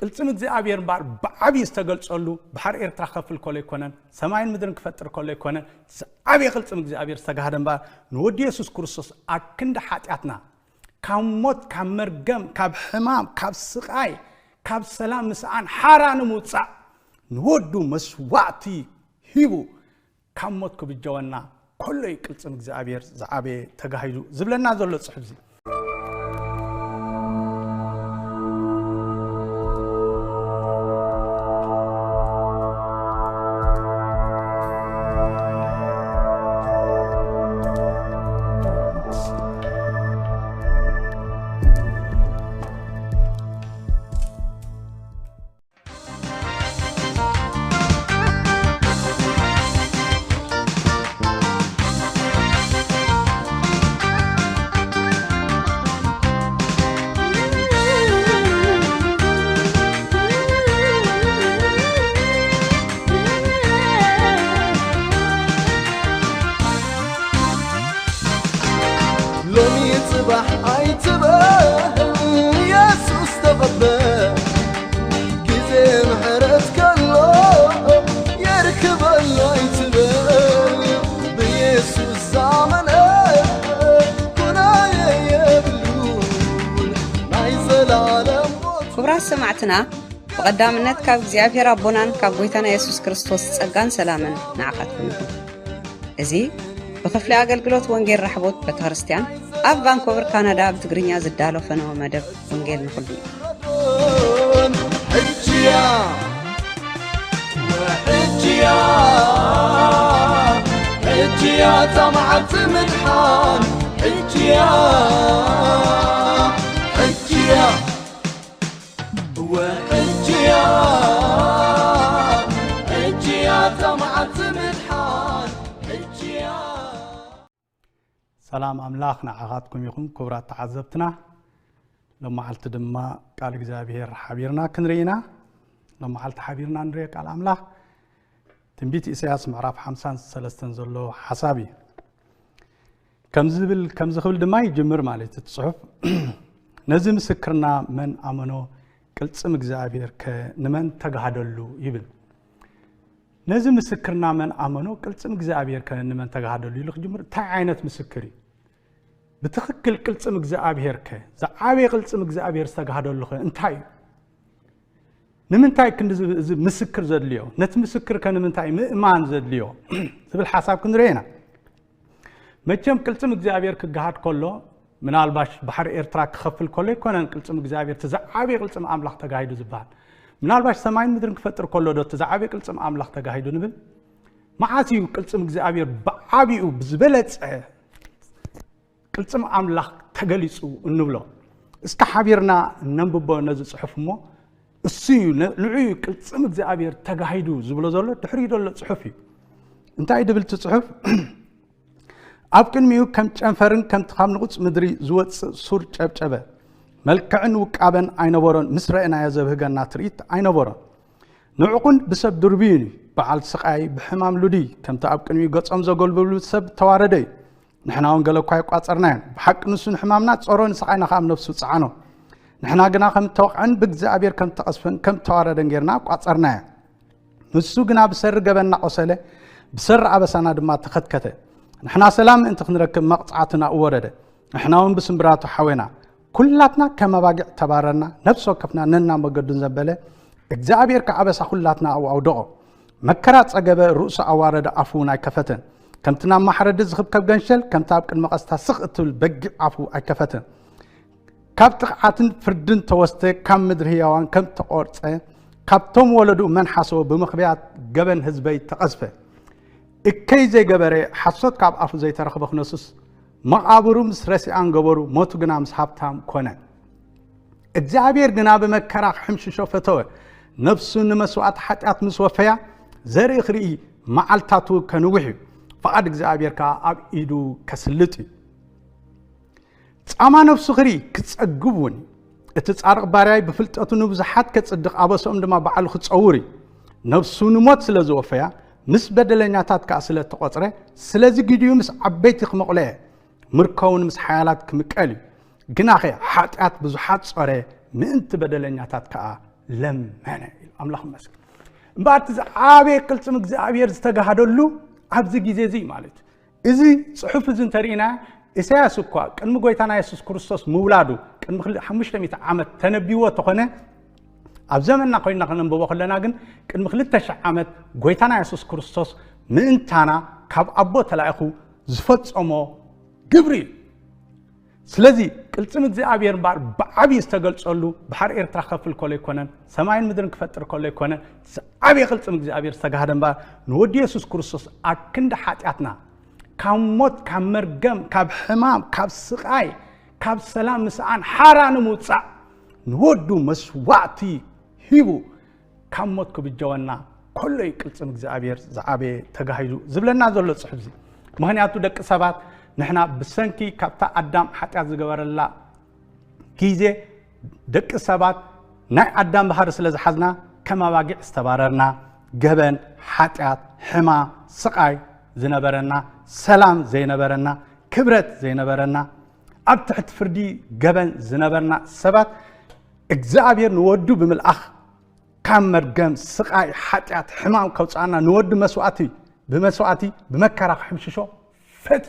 ቅልጽም እግዚአብሔር ባር በአብ ይስተገልጸሉ ባህር ኤርትራ ከፍል ኮለ ይኮነን ሰማይን ምድርን ክፈጥር ኮለ ይኮነን አብ ቅልጽም እግዚአብሔር ዝተጋሃደን ባር ንወዲ ኢየሱስ ክርስቶስ አክንደ ኃጢአትና ካብ ሞት ካብ መርገም ካብ ሕማም ካብ ስቃይ ካብ ሰላም ምስአን ሓራን ሙጻእ ንወዱ መስዋዕቲ ሂቡ ካብ ሞት ክብጀወና ኩሉ ቅልጽም እግዚአብሔር ዝዓበ ተጋሂዱ ዝብለና ዘሎ ጽሕፍ سمعتنا وقدامنت كاب እግዚአብሔር አቦናን ካብ ጎይታና ኢየሱስ ክርስቶስ ጸጋን ሰላምን ንዓኻትኩም እዚ በክፍለ አገልግሎት ወንጌል ረሕቦት ቤተክርስቲያን ኣብ ቫንኮቨር ካናዳ ብትግርኛ ዝዳሎ ፈነወ መደብ ወንጌል ንኹሉ ሕጅያ ተማዓት ምድሓን ሕጅያ سلام أملاخنا عقاتكم يكون كبرات تعذبتنا لما علت دما قال እግዚአብሔር حبيرنا كنرينا لما علت حبيرنا نري قال أملاخ تنبيت إسياس معرف 53 زلو حسابي كم زخبل دما يجمر مالي الصحف نزي مسكرنا من أمنو ቅልጽም እግዚአብሔር ከነመን ተጋሃደሉ ይብል ነዚህ ምስክርና መን አመኑ ቅልጽም እግዚአብሔር ከነመን ተጋሃደሉ ይልክ ጅምር ታይ አይነት ምስክሪ በትክክል ቅልጽም እግዚአብሔር ከዛዓበ ቅልጽም እግዚአብሔር ተጋሃደሉ እንታይ ንምንታይ ክንድ ምስክር ዘድልዮ ነት ምስክር ከነምንታይ ምእማን ዘድልዮ ዝብል ሐሳብ ክንረይና መቸም ቅልጽም እግዚአብሔር ከጋሃድ ኮሎ ምናልባሽ ባህር ኤርትራ ክኸፍል ኮለ ይኮነን ቅልጽም እግዚአብሔር ተዛዓበ ቅልጽም አምላኽ ተጋሂዱ ዝባል ምናልባሽ ሰማይን ምድርን ክፈጥር ኮሎ ዶ ተዛዓበ ቅልጽም አምላኽ ተጋሂዱ ንብል ማዓሲዩ ቅልጽም እግዚአብሔር በዓቢኡ ብዝበለጸ ቅልጽም አምላኽ ተገሊጹ እንብሎ እስከ ሓቢርና ነንብቦ ነዚ ጽሑፍሞ እሱዩ ንዑዩ ቅልጽም እግዚአብሔር ተጋሂዱ ዝብሎ ዘሎ ድሕሪ ዘሎ ጽሑፍ እዩ እንታይ ድብል ጽሑፍ ኣብ ቅድሚኡ ከም ጨንፈርን ከም ተኻም ንቁጽ ምድሪ ዝወጽእ ሱር ጨብጨበ መልክዕን ውቃበን ኣይነበሮን ምስ ረአናዮ ዘብህገና ትርኢት ኣይነበሮን ንዕቁን ብሰብ ድርቢዩን በዓል ስቃይ ብሕማም ሉዲ ከምቲ ኣብ ቅድሚኡ ገጾም ዘገልብሉ ሰብ ተዋረደ ንሕና እውን ገለ እኳ ይቋጸርናዮ ብሓቂ ንሱ ንሕማምና ጸሮን ስቃይና ካብ ነፍሱ ጸዓኖ ንሕና ግና ከም ተወቅዐን ብእግዚአብሔር ከም ተቐስፈን ከም ተዋረደን ጌርና ቋጸርናዮ ንሱ ግና ብሰሪ ገበና ቆሰለ ብሰሪ ኣበሳና ድማ ተኸትከተ نحنا سلام انت خنركب مقطعتنا ورده نحنا ون بسمبراتو حوينا كلاتنا كما باقع تبارنا نفسه كفنا ننا مقدون زبله እግዚአብሔር ከአበሳ ሁላትና አውደው መከራት ጸገበ ሩስ አዋረደ አፉና አይከፈተን ከምትና ማሕረድ ዝኽብ ከገንሸል ከምታብ ቅን መቀስታ ስኽትል በግ አፉ አይከፈተን ካብጥዓትን ፍርድን ተወስተ ከም ምድር ህያዋን ከም ተቆርጸ ካብቶም ወለዱ መንሐሶ በመኽቢያት ገበን ህዝበይ ተቀስፈ እከይ ዘይገበረ ሐሶት ካብ አፉ ዘይተረኽበ ክነሱስ መቃብሩ ምስ ረሲአን ገበሩ ሞቱ ግና ምስ ሀብታም ኮነ እግዚአብሔር ግና በመከራ ሕምሽሾ ፈተወ ነፍሱን መስዋዕት ኃጢአት ምስ ወፈያ ዘርኢ ክርኢ መዓልታቱ ከንውሕ ፈቃድ እግዚአብሔር ከአብ ኢዱ ከስልጥ ጻማ ነፍሱ ክሪ ክጸግቡን እቲ ጻርቅ ባሪያይ በፍልጠቱ ንብዝሓት ከጽድቅ አበሶም ድማ በዓል ክጸውሪ ነፍሱን ሞት ስለዘወፈያ ምስ በደለኛታት ከስለ ተቆጥረ ስለዚ ግዲዩ ምስ ዓበይቲ ክመቕለየ ምርከውን ምስ ሓያላት ክምቀል ግናኸ ኃጢአት ብዙሓት ጾረ ምእንቲ በደለኛታት ከአ ለመነ አምላኽ መስክ እምባት ዓቤ ቅልጽም እግዚአብሔር ዝተጋሃደሉ ኣብዚ ግዜ እዚ ማለት እዚ ጽሑፍ እዚ እንተሪኢና ኢሳያስ እኳ ቅድሚ ጎይታና ኢየሱስ ክርስቶስ ምውላዱ ቅድሚ 500 ዓመት ተነቢዎ ተኾነ ኣብ ዘመንና ኮይና ከነንብቦ ከለና ግን ቅድሚ 2000 ዓመት ጎይታና ኢየሱስ ክርስቶስ ምእንታና ካብ ኣቦ ተላኢኹ ዝፈጸሞ ግብሪ ስለዚ ቅልጽም እግዚአብሔር ብዓቢ ዝተገልጸሉ ባሕር ኤርትራ ከፍል ኮሎ ይኮነን ሰማይን ምድርን ክፈጥር ኮሎ ይኮነን ዓቢ ቅልጽም እግዚአብሔር ዝተጋሃደን ንወዲ ኢየሱስ ክርስቶስ ኣክንዲ ኃጢአትና ካብ ሞት ካብ መርገም ካብ ሕማም ካብ ስቃይ ካብ ሰላም ምስኣን ሓራን ምውፃእ ንወዱ መስዋዕቲ ሂቡ ካብ ሞት ክብጀወና ኩሉ ቅልጽም እግዚአብሔር ዝዓበ ተጋሂዱ ዝብለና ዘሎ ጽሑፍ እዚ ምክንያቱ ደቂ ሰባት ንሕና ብሰንኪ ካብታ ኣዳም ኃጢአት ዝገበረላ ግዜ ደቂ ሰባት ናይ ኣዳም ባህሪ ስለ ዝሓዝና ከም ኣባጊዕ ዝተባረርና ገበን ኃጢአት ሕማም ስቃይ ዝነበረና ሰላም ዘይነበረና ክብረት ዘይነበረና ኣብ ትሕቲ ፍርዲ ገበን ዝነበርና ሰባት እግዚአብሔር ንወዱ ብምልኣኽ ካብ መርገም ስቃይ ኃጢአት ሕማም ከውፃና ንወዱ መስዋዕቲ በመከራ ክሕምሽሾ ፈቲ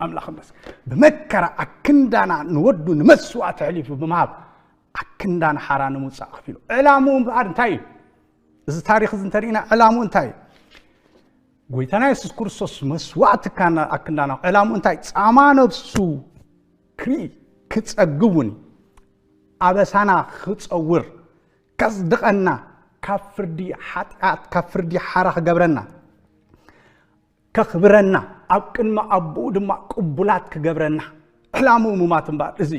ኣምላኽ መስክ በመከራ ኣክንዳና ንወዱ ንመስዋዕቲ ሕሊፉ ብምሃብ ኣክንዳና ሓራን ምውፃእ ክፊሉ ዕላሙ እምበኣር እንታይ እዩ እዚ ታሪኽ እዚ እንተሪኢና ዕላሙ እንታይ እዩ ጎይታና ኢየሱስ ክርስቶስ መስዋዕቲ ካና ኣክንዳና ዕላሙ እንታይ ጻማ ነፍሱ ክጸግቡኒ ኣበሳና ክጸውር ከጽድቐና ካብ ፍርዲ ኃጢአት ካብ ፍርዲ ሓራ ክገብረና ከኽብረና ኣብ ቅድሚ ኣቦኡ ድማ ቅቡላት ክገብረና ዕላሙ ሙማት እምበኣር እዚ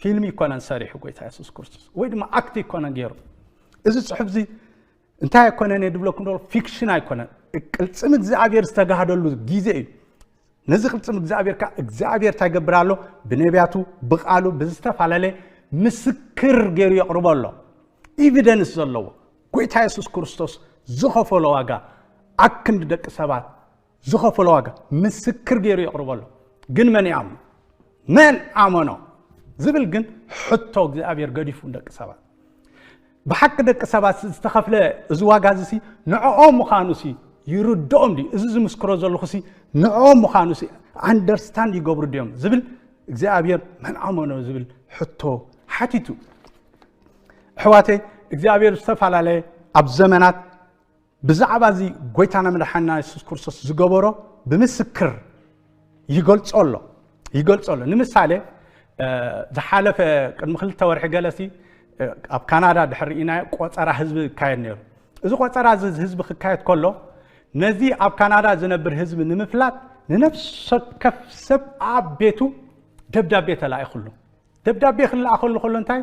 ፊልም ይኮነን ሰሪሑ ጎይታ ኢየሱስ ክርስቶስ ወይ ድማ ኣክት ይኮነን ገይሩ እዚ ጽሑፍ እዚ እንታይ ይኮነን የድብለኩም ዶ ፊክሽን ኣይኮነን ቅልጽም እግዚአብሔር ዝተጋሃደሉ ግዜ እዩ ነዚ ቅልጽም እግዚአብሔር ካ እግዚአብሔር ታይገብራሎ ብነቢያቱ ብቃሉ ብዝተፈላለየ ምስክር ገይሩ የቅርበሎ ኤቪደንስ ዘለዎ ጎይታ ኢየሱስ ክርስቶስ ዝኸፈሎ ዋጋ ኣክንዲ ደቂ ሰባት ዝኸፈሎ ዋጋ ምስክር ገይሩ የቅርበሎ ግን መን ኣመኖ ዝብል ግን ሕቶ እግዚአብሔር ገዲፉ ደቂ ሰባት ብሓቂ ደቂ ሰባት ዝተኸፍለ እዚ ዋጋ እዚ ንዕኦም ምዃኑሲ ይርድኦም ዲ እዚ ዝምስክሮ ዘለኹሲ ንዕኦም ምዃኑሲ አንደርስታንድ ይገብሩ ዲዮም ዝብል እግዚአብሔር መን ኣመኖ ዝብል ሕቶ ሓቲቱ ሕዋተይ እግዚአብሔር ዝተፋላለየ ኣብ ዘመናት ብዛዕባ እዚ ጎይታና መድሓኒና ኢየሱስ ክርስቶስ ዝገበሮ ብምስክር ይገልጾሎ ንምሳሌ ዝሓለፈ ቅድሚ 2 ወርሒ ገለሲ ኣብ ካናዳ ድሕሪኢና ቆፀራ ህዝቢ ካየድ ነይሩ እዚ ቆፀራ ህዝቢ ክካየድ ከሎ ነዚ ኣብ ካናዳ ዝነብር ህዝቢ ንምፍላጥ ንነፍስ ወከፍ ሰብ ኣብ ቤቱ ደብዳቤ ተላኢኹሉ ደብዳቤ ክላእኸሉ ከሎ እንታይ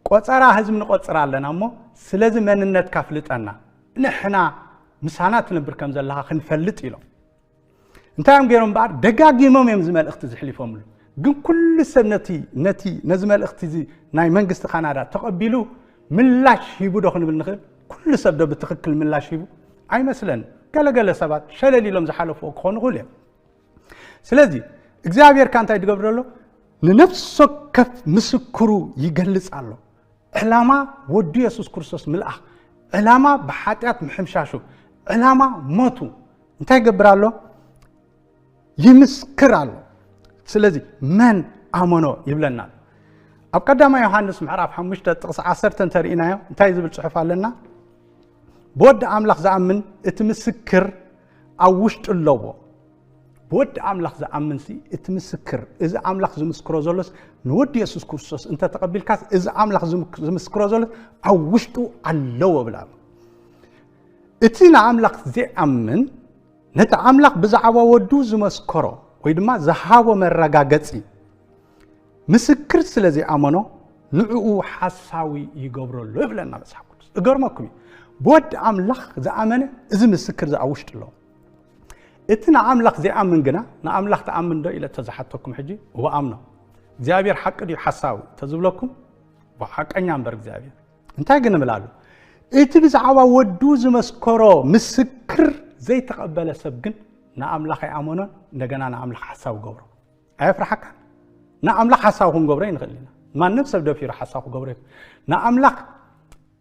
ቆፀራ ህዝቢ ንቆፅራ ኣለና እሞ ስለዚ መንነት ካፍልጠና ንሕና ምሳና ትነብር ከም ዘለኻ ክንፈልጥ ኢሎም እንታይም ገይሮም በኣር ደጋጊሞም እዮም ዝመልእኽቲ ዝሕሊፎምሉ ግን ኩሉ ሰብ ነዚ መልእኽቲ እዚ ናይ መንግስቲ ካናዳ ተቐቢሉ ምላሽ ሂቡ ዶ ክንብል ንኽእል ኩሉ ሰብ ዶ ብትኽክል ምላሽ ሂቡ ኣይመስለን ገለገለ ሰባት ሸለሊሎም ዝሓለፍዎ ክኾኑ ይኽእሉ እዮም ስለዚ እግዚአብሔር ካ እንታይ ዝገብረሎ ንነፍስ ወከፍ ምስክሩ ይገልጽ ኣሎ ዕላማ ወዲ ኢየሱስ ክርስቶስ ምልኣኽ ዕላማ ብኃጢአት ምሕምሻሹ ዕላማ ሞቱ እንታይ ይገብር ኣሎ ይምስክር ኣሎ ስለዚ መን ኣመኖ ይብለና ኣብ ቀዳማይ ዮሐንስ ምዕራፍ 5 ጥቕስ 10 ተሪኢናዮ እንታይ ዝብል ጽሑፍ ኣለና ብወዲ ኣምላኽ ዝኣምን እቲ ምስክር ኣብ ውሽጡ ኣለዎ ብወዲ ኣምላኽ ዝኣምንሲ እቲ ምስክር እዚ ኣምላኽ ዝምስክሮ ዘሎስ ንወዲ ኢየሱስ ክርስቶስ እንተ ተቐቢልካስ እዚ ኣምላኽ ዝምስክሮ ዘሎስ ኣብ ውሽጡ ኣለዎ ብላ እቲ ንኣምላኽ ዘይኣምን ነቲ ኣምላኽ ብዛዕባ ወዱ ዝመስከሮ ወይ ድማ ዝሃቦ መረጋገፂ ምስክር ስለ ዘይኣመኖ ንዕኡ ሓሳዊ ይገብረሉ ይብለና መጽሓፍ ቅዱስ እገርመኩም ብወዲ ኣምላኽ ዝኣመነ እዚ ምስክር ኣብ ውሽጡ ኣለዎ እቲ ንኣምላኽ ዘይኣምን ግና ንኣምላኽ ተኣምን ዶ ኢለ ተዛሓተኩም ሕጂ هو ኣምኖ እግዚአብሔር ሓቂ ድዩ ሓሳዊ ተዝብለኩም ብሓቀኛ እምበር እግዚአብሔር እንታይ ግን እምላሉ እቲ ብዛዕባ ወዱ ዝመስከሮ ምስክር ዘይተቐበለ ሰብ ግን ንኣምላኽ ኣይኣመኖን እንደገና ንኣምላኽ ሓሳዊ ገብሮ ኣይፍርሐካ ንኣምላኽ ሓሳዊ ክንገብሮ ይንኽእል ኢና ማንም ሰብ ደፊሩ ሓሳዊ ክገብሮ ንኣምላኽ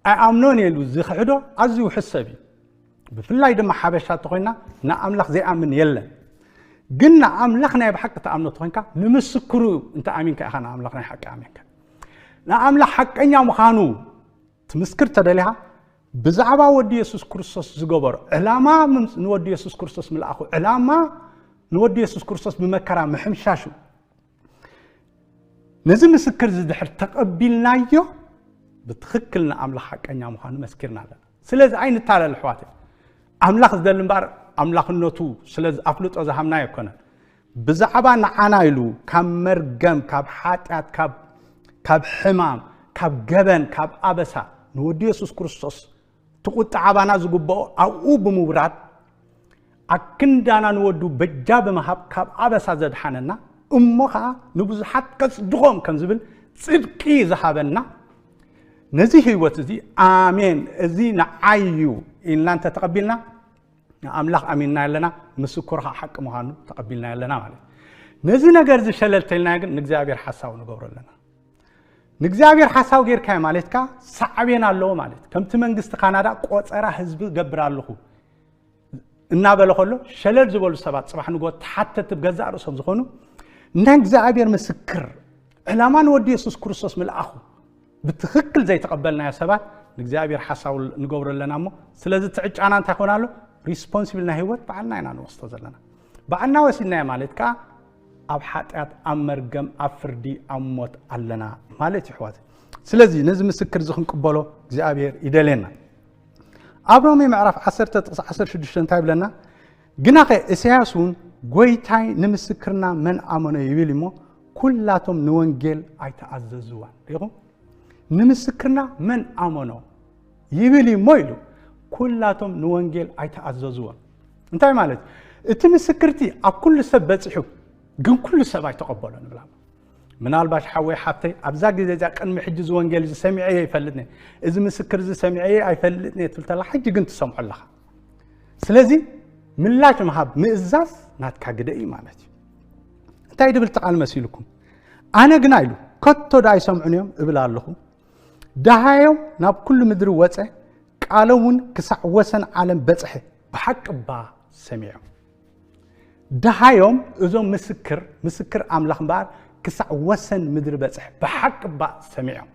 ኣኣምኖን የሉ ዝኽሕዶ ኣዝዩ ሕሰቢ ብፍላይ ድማ ሓበሻት ኮይና ንኣምላኽ ዘይኣምን የለን ግን ንኣምላኽ ናይ ብሓቂ ተኣምኖ ኮይንካ ንምስክሩ እንተ ኣሚንካ ኢኻ ንኣምላኽ ናይ ሓቂ ኣሚንካ ንኣምላኽ ሓቀኛ ምዃኑ ትምስክር ተደሊኻ ብዛዕባ ወዲ ኢየሱስ ክርስቶስ ዝገበሮ ዕላማ ንወዲ ኢየሱስ ክርስቶስ ምልኣኹ ዕላማ ንወዲ ኢየሱስ ክርስቶስ ብመከራ ምሕምሻሹ ነዚ ምስክር ዝድሕር ተቐቢልናዮ ብትኽክል ንኣምላኽ ሓቀኛ ምዃኑ መስኪርና ኣለና ስለዚ ኣይንታለል ኣሕዋተይ ኣምላኽ ዝደሊ እምበር ኣምላኽነቱ ስለዚ ኣፍልጦ ዝሃብና ኣይኮነን ብዛዕባ ንዓና ኢሉ ካብ መርገም ካብ ሓጢኣት ካብ ሕማም ካብ ገበን ካብ ኣበሳ ንወዲ ኢየሱስ ክርስቶስ ትቁጣዓባና ዝግብኦ ኣብኡ ብምውራድ ኣክንዳና ንወዱ በጃ ብምሃብ ካብ ኣበሳ ዘድሓነና እሞ ከዓ ንብዙሓት ከጽድቖም ከም ዝብል ጽድቂ ዝሃበና ነዚ ህይወት እዚ ኣሜን እዚ ንዓዩ ኢልና እንተ ተቐቢልና ንኣምላኽ ኣሚንና ኣለና ምስክርካ ሓቂ ምዃኑ ተቐቢልና ኣለና ማለት ነዚ ነገር ዝሸለልተልና ግን ንእግዚኣብሔር ሓሳብ ንገብሮ ኣለና ንእግዚኣብሔር ሓሳብ ጌርካዮ ማለትካ ሳዕቤን ኣለዎ ማለት ከምቲ መንግስቲ ካናዳ ቆፀራ ህዝቢ ገብር ኣለኹ እናበለ ከሎ ሸለል ዝበሉ ሰባት ጽባሕ ንጎ ተሓተት ብገዛእ ርእሶም ዝኾኑ ናይ እግዚአብሔር ምስክር ዕላማ ንወዲ ኢየሱስ ክርስቶስ ምልኣኹ ብትኽክል ዘይተቐበልናዮ ሰባት ንእግዚአብሔር ሓሳብ ንገብሮ ኣለና እሞ ስለዚ ትዕጫና እንታይ ኮናሎ ሪስፖንሲብል ናይ ህይወት በዓልና ኢና ንወስዶ ዘለና በዓልና ወሲድናዮ ማለት ከዓ ኣብ ሓጢኣት ኣብ መርገም ኣብ ፍርዲ ኣብ ሞት ኣለና ማለት ይሕዋት ስለዚ ነዚ ምስክር ዝኽንቅበሎ እግዚአብሔር ይደልየና ኣብ ሮሜ ምዕራፍ 10:16 እንታይ ይብለና ግናኸ ኢሳያስ እውን ጎይታይ ንምስክርና መን ኣመነ ይብል እሞ ኩላቶም ንወንጌል ኣይተኣዘዝዋን ይኹም ንምስክርና መን ኣመነ ይብል እሞ ኢሉ ኩላቶም ንወንጌል ኣይተኣዘዝዋን እንታይ ማለት እቲ ምስክርቲ ኣብ ኩሉ ሰብ በጽሑ ግን ኩሉ ሰብ ኣይተቐበሎ ንብላ ምናልባሽ ሓወይ ሓፍተይ ኣብዛ ግዜ እዛ ቅድሚ ሕጂ ዝወንጌል ዝሰሚዐ ይፈልጥኒ እዚ ምስክር ዝሰሚዐ ኣይፈልጥኒ ትልተላ ሕጂ ግን ትሰምዖ ኣለኻ ስለዚ ምላሽ መሃብ ምእዛዝ ናትካ ግደኢ ማለት እዩ እንታይ ድብል ተቃል መሲልኩም ኣነ ግን ኢሉ ከቶ ዳ ይሰምዑን እዮም እብል ኣለኹ ዳሃዮም ናብ ኩሉ ምድሪ ወፀ ቃለውን ክሳዕ ወሰን ዓለም በጽሐ ብሓቂ ባ ሰሚዖም ዳሃዮም እዞም ምስክር ኣምላኽ እምበር ክሳዕ ወሰን ምድሪ በጽሕ ብሓቂ ባ ሰሚዖም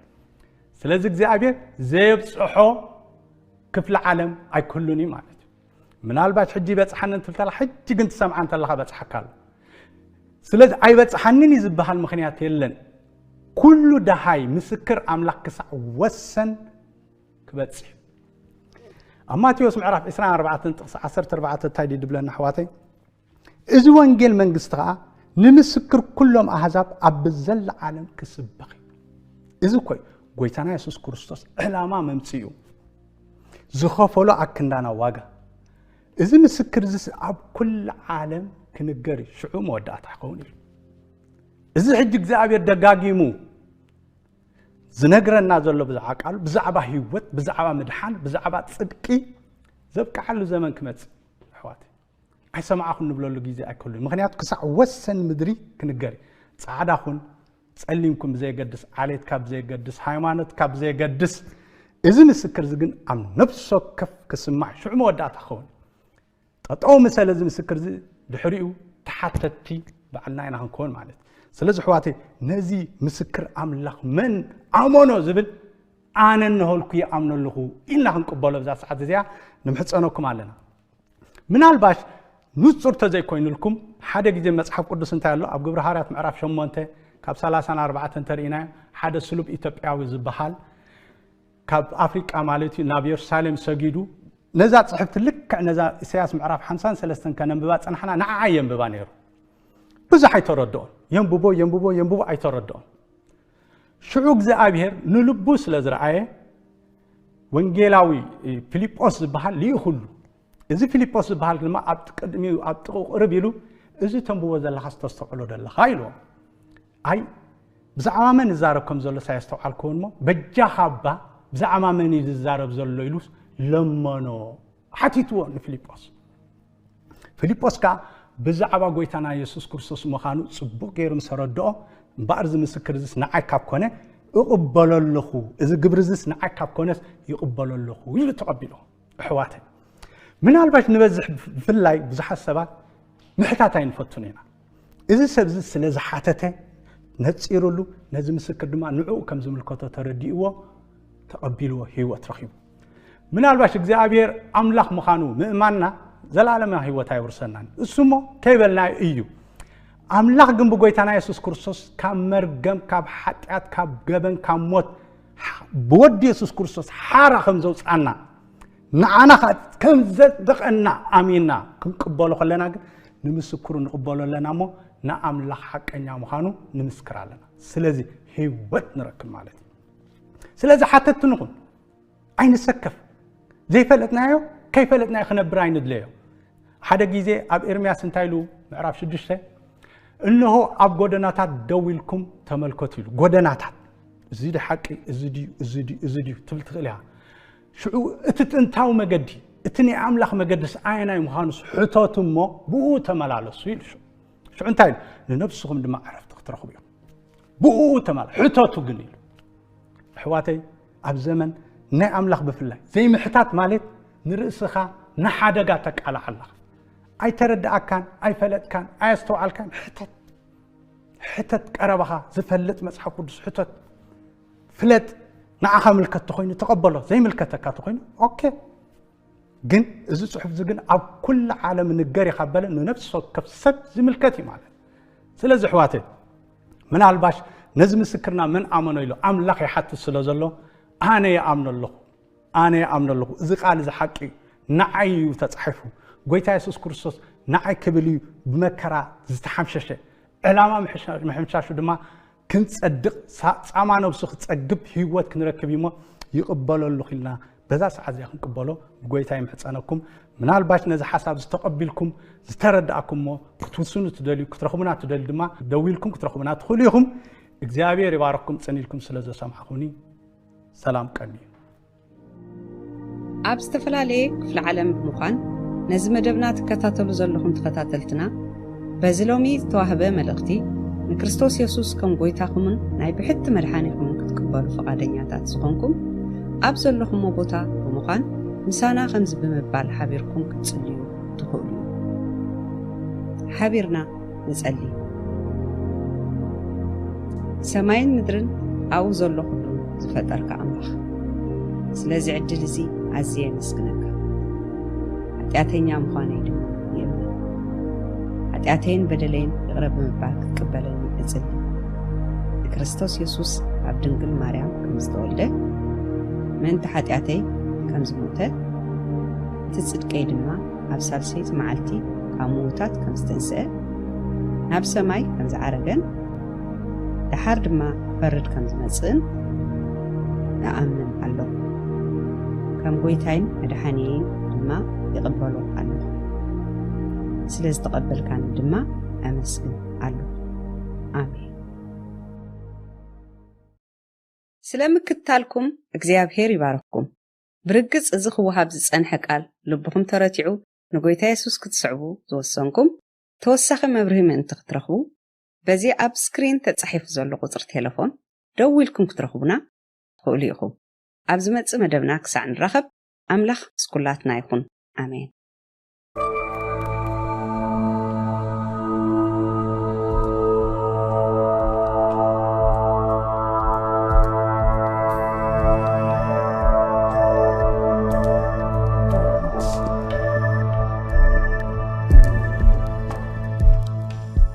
ስለዚ እግዚአብሔር ዘየብጽሖ ክፍለ ዓለም ኣይክህሉን እዩ ማለት እዩ ምናልባሽ ሕጂ በጽሐንን ትልተላ ሕጂ ግን ትሰምዓ እንተለኻ በጽሐካ ኣሎ ስለዚ ኣይበጽሐንን እዩ ዝበሃል ምኽንያት የለን ኩሉ ዳሃይ ምስክር ኣምላኽ ክሳዕ ወሰን ክበጽሕ ኣብ ማቴዎስ ምዕራፍ 24:14 እንታይ ድብለና ኣሕዋተይ እዚ ወንጌል መንግስቲ ከዓ ንምስክር ኩሎም ኣሕዛብ ኣብ ዘላ ዓለም ክስበኽ እዚ ኮይ ጎይታና ኢየሱስ ክርስቶስ ዕላማ መምጽኡ ዝኸፈሎ ኣክንዳና ዋጋ እዚ ምስክር እዚ ኣብ ኩሉ ዓለም ክንገር ሽዑ መወዳእታ ይኸውን እዩ እዚ ሕጂ እግዚአብሔር ደጋጊሙ ዝነግረና ዘሎ ብዛዕባ ቃሉ ብዛዕባ ህይወት ብዛዕባ ምድሓን ብዛዕባ ጽድቂ ዘብቃዓሉ ዘመን ክመጽእ ኣሕዋት ኣይሰማዓኹን ንብለሉ ግዜ ኣይከሉን ምኽንያቱ ክሳዕ ወሰን ምድሪ ክንገር ጻዕዳኹን ጸሊምኩም ዘይገድስ ዓሌት ካብ ዘይገድስ ሃይማኖት ካብ ዘይገድስ እዚ ምስክር እዚ ግን ኣብ ነፍሶ ከፍ ክስማዕ ሽዑ መወዳእታ ይኸውን ጠጠው መሰለ እዚ ምስክር እዚ ድሕሪኡ ተሓተቲ በዓልና ኢና ክንከውን ማለት ስለዚ ኣሕዋተይ ነዚ ምስክር ኣምላኽ መን ኣመኖ ዝብል ኣነ ነሆልኩ ይኣምነለኹ ኢልና ክንቅበሎ ብዛ ሰዓት እዚኣ ንምሕፀነኩም ኣለና ምናልባሽ ንጹር ተዘይኮይኑልኩም ሓደ ግዜ መጽሓፍ ቅዱስ እንታይ ኣሎ ኣብ ግብረ ሐዋርያት ምዕራፍ 8 ካብ 34 ተርእይና ሓደ ስሉብ ኢትዮጵያዊ ዝበሃል ካብ ኣፍሪቃ ማለት እዩ ናብ ኢየሩሳሌም ሰጊዱ ነዛ ጽሕፍቲ ልክዕ ነዛ ኢሳያስ ምዕራፍ 53 ከነንብባ ጸንሐና ንዓዓ የንብባ ነይሩ ብዙሕ ኣይተረድኦን የንብቦ ኣይተረድኦን ሽዑ እግዚአብሔር ንልቡ ስለ ዝረአየ ወንጌላዊ ፊልጶስ ዝበሃል ሊኢኹሉ እዚ ፊልጶስ ዝበሃል ድማ ኣብ ቅድሚኡ ኣብ ጥቕኡ ቅርብ ኢሉ እዚ ተንብቦ ዘለኻ ዝተስተውዕሎ ዘለኻ ኢልዎ ኣይ ብዛዕባ መን ይዛረብ ከም ዘሎ ሳየስተውዓልክዎ እሞ በጃኻ ባ ብዛዕባ መን እዩ ዝዛረብ ዘሎ ኢሉ ለመኖ ሓቲትዎ ንፊልጶስ ፊልጶስ ከዓ ብዛዕባ ጎይታና ኢየሱስ ክርስቶስ ምዃኑ ጽቡቕ ገይሩ ምስ ረድኦ እምበር እዚ ምስክር እዚ ንዓይ ካብ ኮነ اقبل اللخو اذا قبرزس نعكاب كونس يقبل اللخو يلو تقبله احواتي من الباش نبزح في اللاي بزح السبات محتاتين فتونينا اذا سبز سلاز حاتته نتصيروا له نازم مسكر دما نعو كم زملكته ترديوا تقبلوا هيوت رخيب من الباش እግዚአብሔር አምላክ መኻኑ ምእማንና ዘላለም ህይወት አይወርሰናን እሱሞ ከይበልና እዩ አምላክ ግን በጎይታና ኢየሱስ ክርስቶስ ካብ መርገም ካብ ኃጢአት ካብ ገበን ካብ ሞት በወዲ ኢየሱስ ክርስቶስ ሓራ ከም ዘውፃና ንዓና ከም ዘደቀና አሚና ክንቅበሉ ከለና ግን ንምስክሩ ንቅበሉ ለናሞ ንአምላክ ሐቀኛ መኻኑ ንምስክራለና ስለዚህ ህይወት ንረክብ ማለት ስለዚህ ሐተትንኹን አይንሰከፍ زي فلتنايو كيف فلتناي خنبر عين دليو حدا جيزي اب ارمياس انتايلو معرف شدشته انه اب غودناتات دويلكم تملكتيلو غودناتات زيد حقي زيدي تلتخليها شو اتنتاو مجدي اتني املاخ مجدس عيناي مخانس حتوتمو بو تملالسو يل شو انتايل لنفسكم دما عرفت تخرخوا بيهم بو تمال حتوتو قليل حواتي اب زمن نا أملاخ بفلاي زي محتات مالت نرأسخا نحادقاتك على الله أي تردأ كان أي فلت كان أي استوعال كان حتت قربها زفلت مسحة قدس حتت فلت نعاها ملكة تخوين تقبله زي ملكتك تخوين أوكي جن إذا صحف زجن أو كل عالم النجاري خبلا إنه نفسه كفسد زي ملكتي مالت سلازح واتي من الباش نزم سكرنا من آمنوا له أملاخ حتى السلازلو أنا يأمن الله إذا قال إذا حقي نعي وتتصحفه قويتا يسوس كريستوس نعي كبلي بمكرا زتحمششه علامة محمشاشو دما كنت صدق سامانو بسخ تصقب هيوت كنركب يما يقبل الله خلنا بذا ساعه زي نقبلو قويتا يمحصنكم من الباش نز حساب استقبلكم زترداكم كتوسنو تدليو كترخمنا تدل دما دويلكم كترخمنا تخليهم እግዚአብሔር ይባርኩም ጸኒልኩም ስለዛ ሰማኹኒ سلام كامل ኣብ ዝተፈላለየ ክፍለ ዓለም ብምዃን ነዚ መደብና ትከታተሉ ዘለኹም ተኸታተልትና በዚ ሎሚ ዝተዋህበ መልእኽቲ ንክርስቶስ ኢየሱስ ከም ጎይታኹምን ናይ ብሕቲ መድሓኒኹምን ክትቅበሉ ፈቃደኛታት ዝኾንኩም ኣብ ዘለኹም ቦታ ብምዃን ምሳና ከምዚ ብምባል ሓቢርኩም ክትጽልዩ ትኽእሉ ሓቢርና ንጸሊ ሰማይን ምድርን ኣብኡ ዘሎ ኩሉ زفترك أملاخ سلازي عدل زي عزية مسكنك حتياتين يا مخاني دم يمن حتياتين بدلين يغرب من بعد تقبلني أزل كريستوس يسوس عبد نقل مريم كمستولده من تحتياتي كمزموته تتصدق يدما أبسال سيت معلتي كموتات كمستنسئ نفس ماي كمزعرقن لحد ما برد كمزمسن نأمن الله كم قويتين مدحانيين دما يقبلوا الله سلاز تقبل كان دما أمسكن الله آمين سلام كتالكم እግዚአብሔር ይባርክኩም برقص እዚ ክወሃብ ዝጸንሐ ቃል ልብኩም ተረቲዑ ንጎይታ ኢየሱስ ክትስዕቡ ዝወሰንኩም ተወሳኺ መብርሂ ምእንቲ ክትረኽቡ በዚ ኣብ ስክሪን ተጻሒፉ ዘሎ ቁጽሪ ቴሌፎን ደውልኩም ክትረኽቡና ትኽእሉ ኢኹም ኣብ ዝመጽእ መደብና ክሳዕ ንራኸብ ኣምላኽ ስኩላትና ይኹን ኣሜን